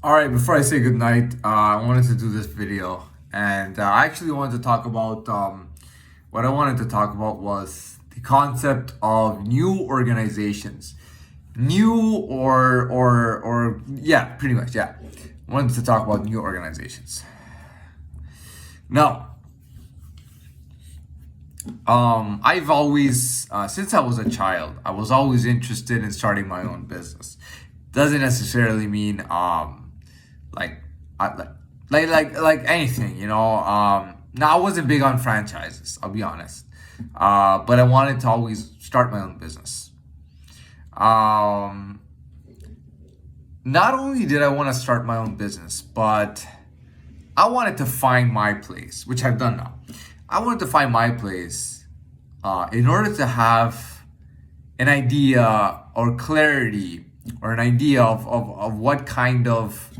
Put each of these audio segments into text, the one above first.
All right, before I say goodnight, I wanted to do this video, and I actually wanted to talk about what I wanted to talk about was the concept of new organizations, new or yeah, pretty much yeah. I wanted to talk about new organizations. Now, I've always, since I was a child, I was always interested in starting my own business. Doesn't necessarily mean like I, like anything, you know. Now I wasn't big on franchises, I'll be honest, but I wanted to always start my own business. Um, Not only did I want to start my own business, but I wanted to find my place, which I've done now. I wanted to find my place in order to have an idea or clarity or an idea of what kind of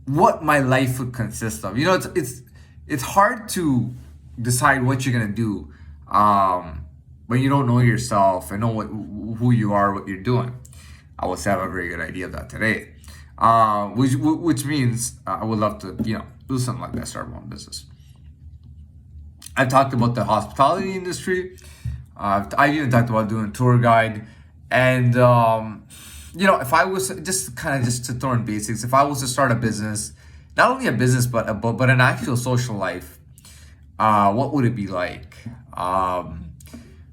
what my life would consist of. You know, it's hard to decide what you're gonna do when you don't know yourself and know who you are, what you're doing. I will have a very good idea of that today, which means I would love to do something like that, start my own business. I've talked about the hospitality industry. I've even talked about doing tour guide, and if I was just to throw in basics, if I was to start a business, not only a business but an actual social life, what would it be like?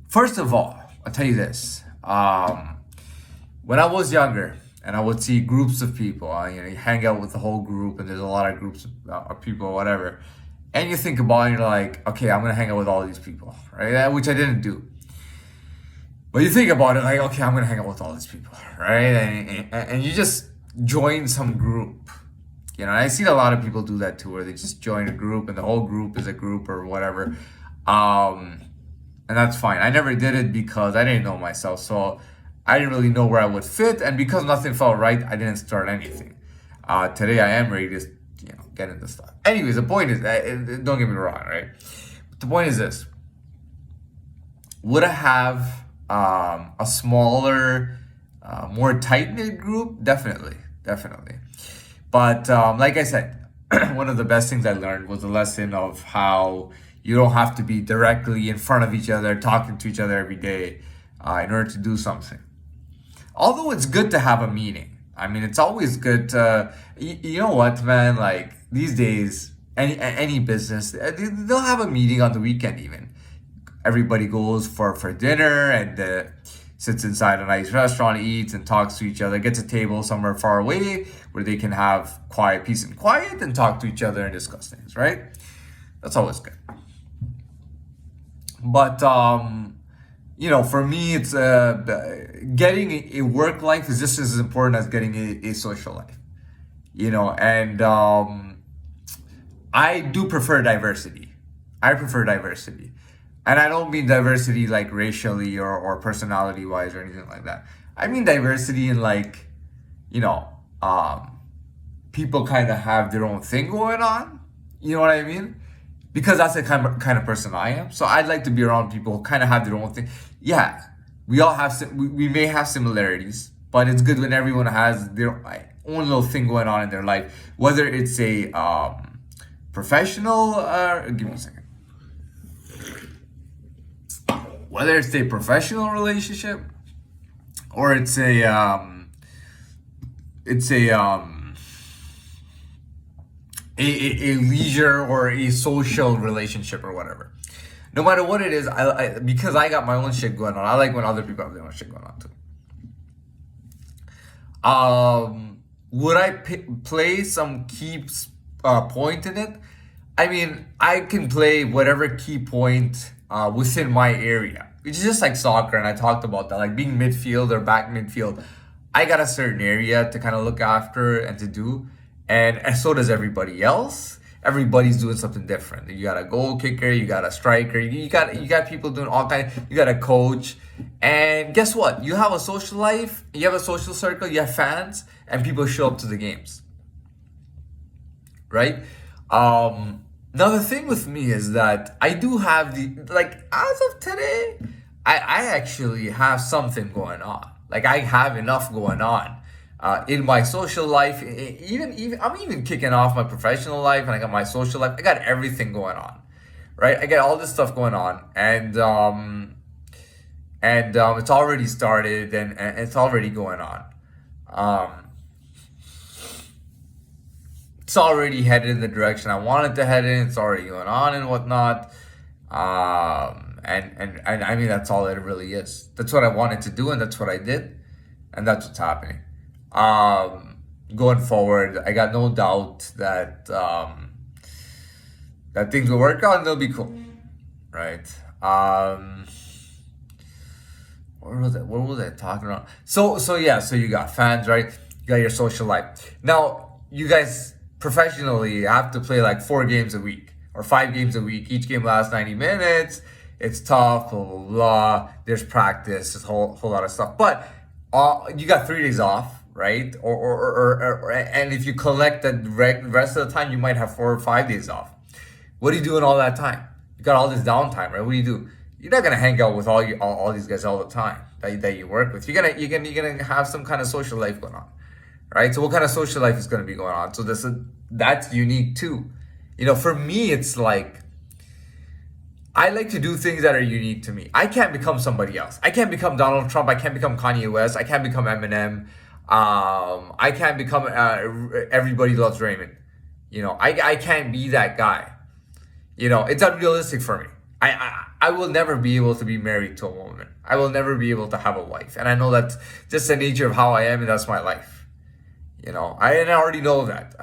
First of all, I'll tell you this: when I was younger, and I would see groups of people, you hang out with the whole group, and there's a lot of groups of people, whatever. And you think about it, and you're like, okay, I'm gonna hang out with all these people, right? Which I didn't do. But you think about it, like, okay, I'm gonna hang out with all these people, right? And you just join some group. You know, I see a lot of people do that too, where they just join a group, and the whole group is a group or whatever. And that's fine. I never did it because I didn't know myself, so I didn't really know where I would fit, and because nothing felt right, I didn't start anything. Today I am ready to get into stuff. Anyways, the point is, don't get me wrong, right? But the point is this: would I have a smaller, more tight knit group? Definitely, definitely. But like I said, one of the best things I learned was the lesson of how you don't have to be directly in front of each other, talking to each other every day in order to do something. Although it's good to have a meeting. I mean, it's always good to, you know what, man, like these days, any business, they'll have a meeting on the weekend even. Everybody goes for dinner and sits inside a nice restaurant, eats and talks to each other, gets a table somewhere far away where they can have peace and quiet and talk to each other and discuss things, right? That's always good. But for me, it's getting a work life is just as important as getting a social life. And I do prefer diversity. I prefer diversity. And I don't mean diversity like racially or personality wise or anything like that. I mean diversity in like, you know, um, people kind of have their own thing going on. You know what I mean? Because that's the kind of person I am. So I'd like to be around people who kind of have their own thing. Yeah, we all have we may have similarities, but it's good when everyone has their own little thing going on in their life. Whether it's a professional, give me a second. Whether it's a professional relationship or it's a leisure or a social relationship or whatever. No matter what it is, because I got my own shit going on. I like when other people have their own shit going on too. Would I play some key point in it? I mean, I can play whatever key point within my area. It's just like soccer, and I talked about that, like being midfield or back midfield. I got a certain area to kind of look after and to do, and so does everybody else. Everybody's doing something different. You got a goal kicker, you got a striker, you got people doing all kind. You got a coach, and guess what? You have a social life, you have a social circle, you have fans, and people show up to the games, right? Now the thing with me is that I do have as of today, I actually have something going on. Like I have enough going on in my social life, even I'm even kicking off my professional life, and I got my social life. I got everything going on, right? I got all this stuff going on, and it's already started, and it's already going on. Um, it's already headed in the direction I wanted to head in. It's already going on and whatnot. And I mean, that's all it really is. That's what I wanted to do, and that's what I did, and that's what's happening. Going forward, I got no doubt that that things will work out and they'll be cool, right? What was I talking about? So yeah, so you got fans, right? You got your social life. Now, you guys professionally have to play like 4 games a week or 5 games a week. Each game lasts 90 minutes. It's tough, blah blah blah. There's practice, there's a whole lot of stuff. But you got 3 days off, right? And if you collect the rest of the time, you might have 4 or 5 days off. What are you doing all that time? You got all this downtime, right? What do you do? You're not gonna hang out with all these guys all the time that you work with. You're gonna have some kind of social life going on, right? So what kind of social life is gonna be going on? So that's unique too. For me, it's like I like to do things that are unique to me. I can't become somebody else. I can't become Donald Trump. I can't become Kanye West. I can't become Eminem. I can't become Everybody Loves Raymond. I can't be that guy. It's unrealistic for me. I will never be able to be married to a woman. I will never be able to have a wife. And I know that's just the nature of how I am, and that's my life. I already know that.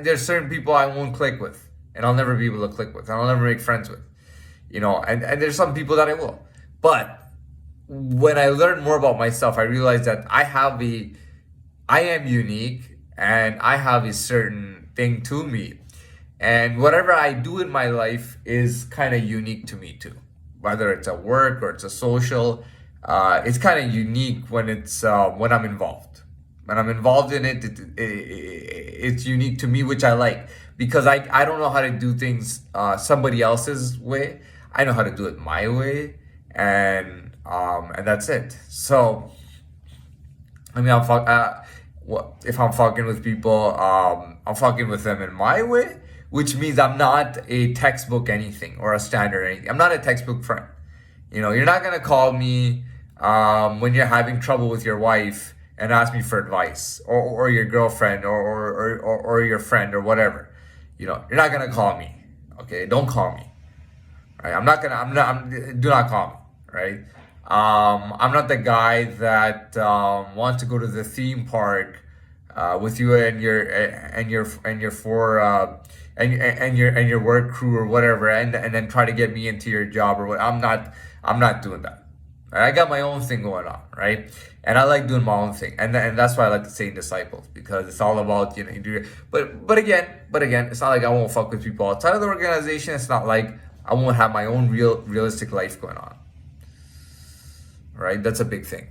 There's certain people I won't click with, and I'll never be able to click with, and I'll never make friends with. And there's some people that I will. But when I learned more about myself, I realized that I am unique, and I have a certain thing to me. And whatever I do in my life is kind of unique to me too. Whether it's at work or it's a social, it's kind of unique when I'm involved. When I'm involved in it, it's unique to me, which I like, because I don't know how to do things somebody else's way. I know how to do it my way, and that's it. So, I mean, if I'm fucking with people, I'm fucking with them in my way, which means I'm not a textbook anything or a standard anything. I'm not a textbook friend. You're not gonna call me when you're having trouble with your wife and ask me for advice, or your girlfriend, or your friend, or whatever. You're not gonna call me. Okay, don't call me. Right? Do not call me. Right? I'm not the guy that wants to go to the theme park with you and your work crew or whatever, and then try to get me into your job or what. I'm not doing that. Right? I got my own thing going on, right? And I like doing my own thing, and that's why I like to say disciples, because it's all about But again, it's not like I won't fuck with people outside of the organization. It's not like I won't have my own realistic life going on, right? That's a big thing.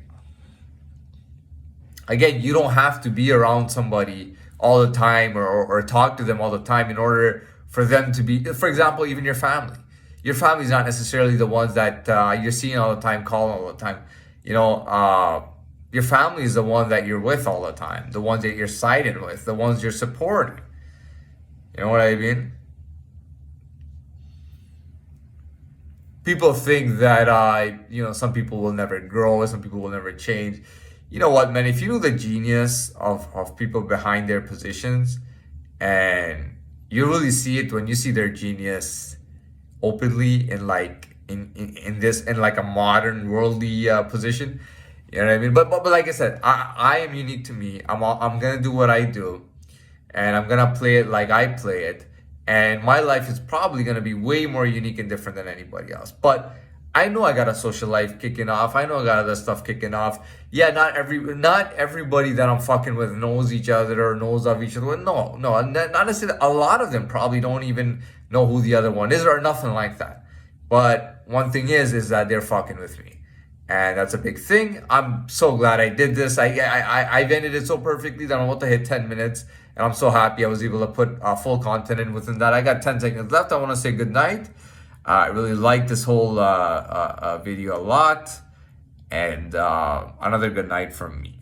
Again, you don't have to be around somebody all the time or talk to them all the time in order for them to be, for example, even your family. Your family's not necessarily the ones that you're seeing all the time, calling all the time. Your family is the one that you're with all the time, the ones that you're siding with, the ones you're supporting. You know what I mean? People think that some people will never grow, some people will never change. You know what, man? If you know the genius of people behind their positions, and you really see it when you see their genius openly in like a modern worldly position. You know what I mean? But like I said, I am unique to me. I'm gonna do what I do, and I'm gonna play it like I play it. And my life is probably gonna be way more unique and different than anybody else. But I know I got a social life kicking off. I know I got other stuff kicking off. Yeah, not everybody that I'm fucking with knows each other or knows of each other. No, not necessarily. A lot of them probably don't even know who the other one is or nothing like that. But one thing is that they're fucking with me, and that's a big thing. I'm so glad I did this. I've ended it so perfectly that I'm about to hit 10 minutes, and I'm so happy I was able to put full content in within that. I got 10 seconds left. I want to say good night. I really like this whole video a lot, and another good night from me.